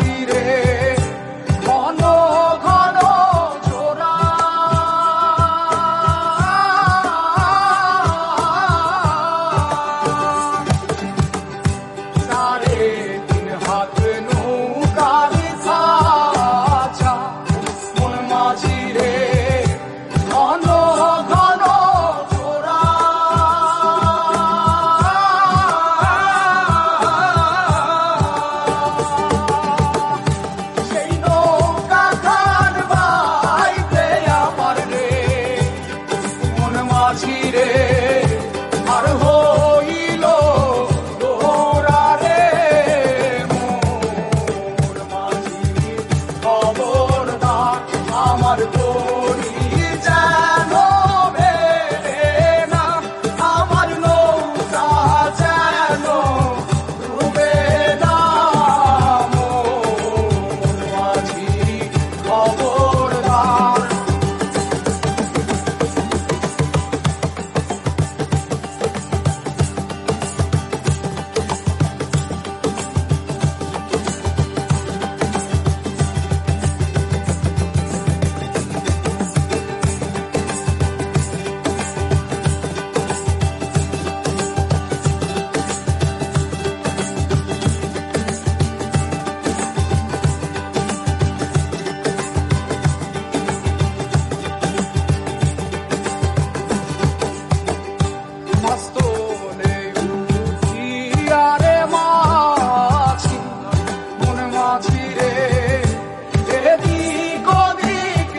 মাঝি রে ঘন ঘন জোড়া সাড়ে তিন হাত নৌকার খাঁচা মন মাঝি রে ঘন ঘন জোড়া সেই নৌকা খান বাইতে আমার রে মন মাঝি রে আর হইল দোরা রে মোর মাঝি খবরদার আমার তরি যেন মেলে না আমার নৌকা যেন ডুবে না মোর মাঝি খবরদার মস্তনে উঠিয়া রে মাঝি মন মাঝি রে এদিক ওদিক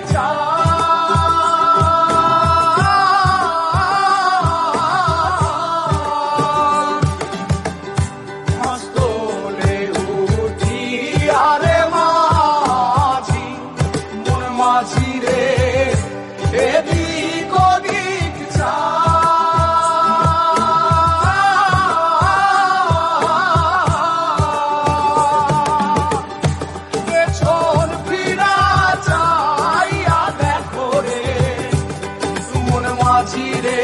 মস্তনে উঠিয়া রে মাঝি মন মাঝি রে এদিক ওদিক পেছন ফিরা চাইয়া দেখো রে মন মাঝি রে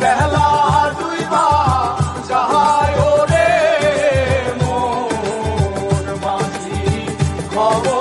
বেলা ডুইবা যায় রে মোর মাঝি খবর